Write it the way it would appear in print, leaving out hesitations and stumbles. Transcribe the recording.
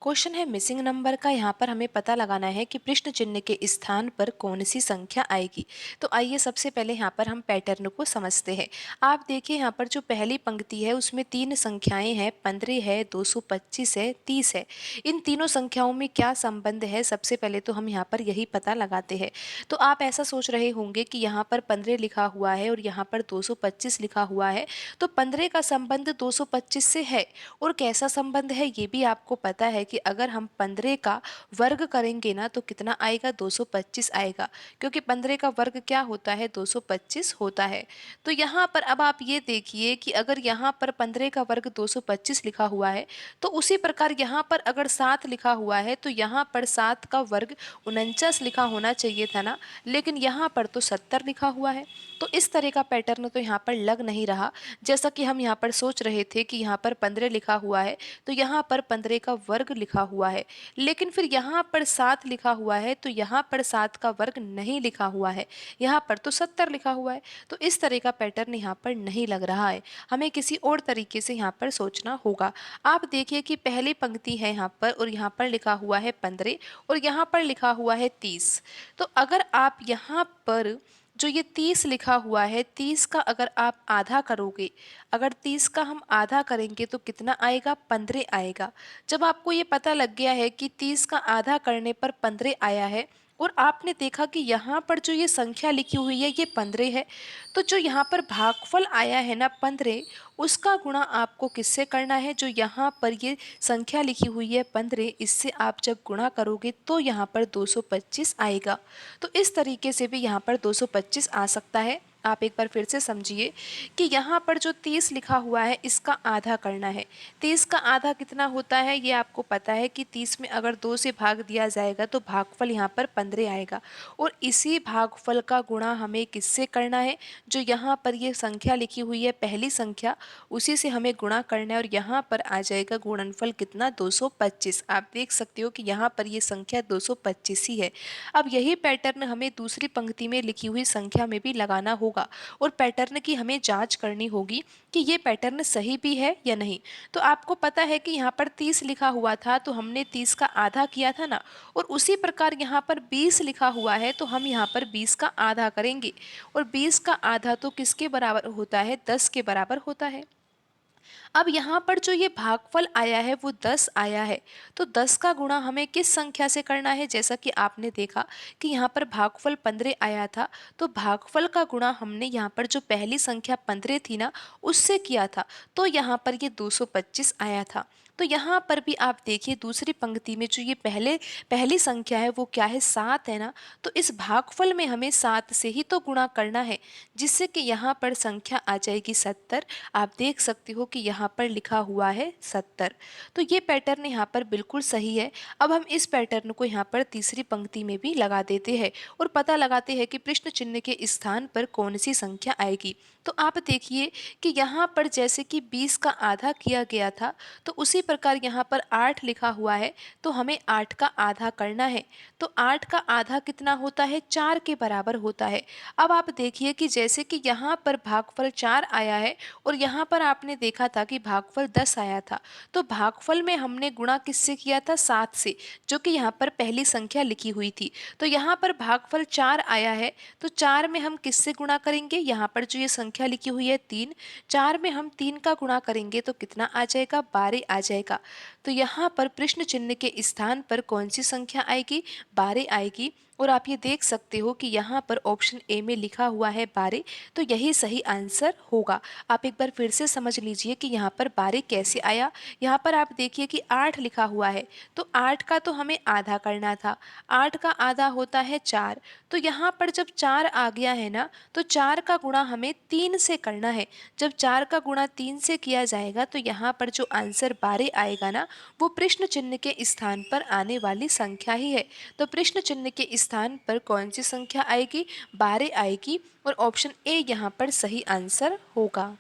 Question है missing number का। यहाँ पर हमें पता लगाना है कि प्रश्न चिन्ह के स्थान पर कौन सी संख्या आएगी। तो आइए सबसे पहले यहाँ पर हम पैटर्न को समझते हैं। आप देखिए यहाँ पर जो पहली पंक्ति है उसमें तीन संख्याएं हैं, 15 है, 225 है, 30 है। इन तीनों संख्याओं में क्या संबंध है, सबसे पहले तो हम यहाँ पर यही पता लगाते हैं। तो आप ऐसा सोच रहे होंगे कि यहाँ पर 15 लिखा हुआ है और यहाँ पर 225 लिखा हुआ है, तो 15 का संबंध 225 से है। और कैसा संबंध है ये भी आपको पता है कि अगर हम 15 का वर्ग करेंगे ना तो कितना आएगा, 225 आएगा, क्योंकि 15 का वर्ग क्या होता है, 225 होता है। तो यहाँ पर अब आप ये देखिए कि अगर यहाँ पर 15 का वर्ग 225 लिखा हुआ है, तो उसी प्रकार यहाँ पर अगर 7 लिखा हुआ है तो यहाँ पर 7 का वर्ग 49 लिखा होना चाहिए था ना, लेकिन यहाँ पर तो 70 लिखा हुआ है। तो इस तरह का पैटर्न तो यहाँ पर लग नहीं रहा। जैसा कि हम यहाँ पर सोच रहे थे कि यहाँ पर 15 लिखा हुआ है तो यहाँ पर 15 का वर्ग लिखा हुआ है, लेकिन फिर यहाँ पर 7 लिखा हुआ है तो यहाँ पर 7 का वर्ग नहीं लिखा हुआ है, यहाँ पर तो 70 लिखा हुआ है। तो इस तरह का पैटर्न यहाँ पर नहीं लग रहा है, हमें किसी और तरीके से यहाँ पर सोचना होगा। आप देखिए कि पहली पंक्ति है यहाँ पर और यहाँ पर लिखा हुआ है 15 और यहाँ पर लिखा हुआ है 30। तो अगर आप यहाँ पर जो ये 30 लिखा हुआ है, 30 का अगर आप आधा करोगे, अगर 30 का हम आधा करेंगे तो कितना आएगा, 15 आएगा। जब आपको ये पता लग गया है कि 30 का आधा करने पर 15 आया है और आपने देखा कि यहाँ पर जो ये संख्या लिखी हुई है ये 15 है, तो जो यहाँ पर भागफल आया है ना 15, उसका गुणा आपको किससे करना है, जो यहाँ पर ये संख्या लिखी हुई है 15, इससे आप जब गुणा करोगे तो यहाँ पर 225 आएगा। तो इस तरीके से भी यहाँ पर 225 आ सकता है। आप एक बार फिर से समझिए कि यहाँ पर जो 30 लिखा हुआ है इसका आधा करना है। 30 का आधा कितना होता है ये आपको पता है कि 30 में अगर 2 से भाग दिया जाएगा तो भागफल यहाँ पर 15 आएगा, और इसी भागफल का गुणा हमें किससे करना है, जो यहाँ पर ये संख्या लिखी हुई है पहली संख्या, उसी से हमें गुणा करना है और यहाँ पर आ जाएगा गुणनफल कितना, 225। आप देख सकते हो कि यहाँ पर ये संख्या 225 ही है। अब यही पैटर्न हमें दूसरी पंक्ति में लिखी हुई संख्या में भी लगाना होगा और पैटर्न की हमें जांच करनी होगी कि ये पैटर्न सही भी है या नहीं। तो आपको पता है कि यहाँ पर 30 लिखा हुआ था तो हमने 30 का आधा किया था ना, और उसी प्रकार यहाँ पर 20 लिखा हुआ है तो हम यहाँ पर 20 का आधा करेंगे, और 20 का आधा तो किसके बराबर होता है, 10 के बराबर होता है। अब यहाँ पर जो ये भागफल आया है वो 10 आया है, तो 10 का गुणा हमें किस संख्या से करना है, जैसा कि आपने देखा कि यहाँ पर भागफल 15 आया था, तो भागफल का गुणा हमने यहाँ पर जो पहली संख्या 15 थी ना उससे किया था, तो यहाँ पर ये 225 आया था। तो यहाँ पर भी आप देखिए दूसरी पंक्ति में जो ये पहली संख्या है वो क्या है, 7 है ना, तो इस भागफल में हमें 7 से ही तो गुणा करना है, जिससे कि यहाँ पर संख्या आ जाएगी 70। आप देख सकते हो कि यहाँ पर लिखा हुआ है 70। तो ये पैटर्न यहाँ पर बिल्कुल सही है। अब हम इस पैटर्न को यहाँ पर तीसरी पंक्ति में भी लगा देते हैं और पता लगाते हैं कि प्रश्न चिन्ह के स्थान पर कौन सी संख्या आएगी। तो आप देखिए कि यहाँ पर जैसे कि 20 का आधा किया गया था, तो उसी प्रकार यहाँ पर 8 लिखा हुआ है, तो हमें 8 का आधा करना है। तो 8 का आधा कितना होता है, 4 के बराबर होता है। अब आप देखिए कि जैसे कि यहाँ पर भागफल 4 आया है और यहाँ पर आपने देखा था कि भागफल 10 आया था, तो भागफल में हमने गुणा किससे किया था, 7 से, जो कि यहाँ पर पहली संख्या लिखी हुई थी। तो यहाँ पर भागफल 4 आया है, तो 4 में हम किससे गुणा करेंगे, यहाँ पर जो ये संख्या लिखी हुई है 3, 4 में हम 3 का गुणा करेंगे तो कितना आ जाएगा, 12 आ जाएगा। तो यहाँ पर प्रश्न चिन्ह के स्थान पर कौन सी संख्या आएगी, 12 आएगी। और आप ये देख सकते हो कि यहाँ पर ऑप्शन ए में लिखा हुआ है 12, तो यही सही आंसर होगा। आप एक बार फिर से समझ लीजिए कि यहाँ पर 12 कैसे आया। यहाँ पर आप देखिए कि 8 लिखा हुआ है, तो 8 का तो हमें आधा करना था, 8 का आधा होता है 4, तो यहाँ पर जब 4 आ गया है ना, तो 4 का गुणा हमें 3 से करना है। जब 4 का गुणा 3 से किया जाएगा तो यहाँ पर जो आंसर 12 आएगा ना, वो प्रश्न चिन्ह के स्थान पर आने वाली संख्या ही है। तो प्रश्न चिन्ह के स्थान पर कौन सी संख्या आएगी, 12 आएगी, और ऑप्शन ए यहाँ पर सही आंसर होगा।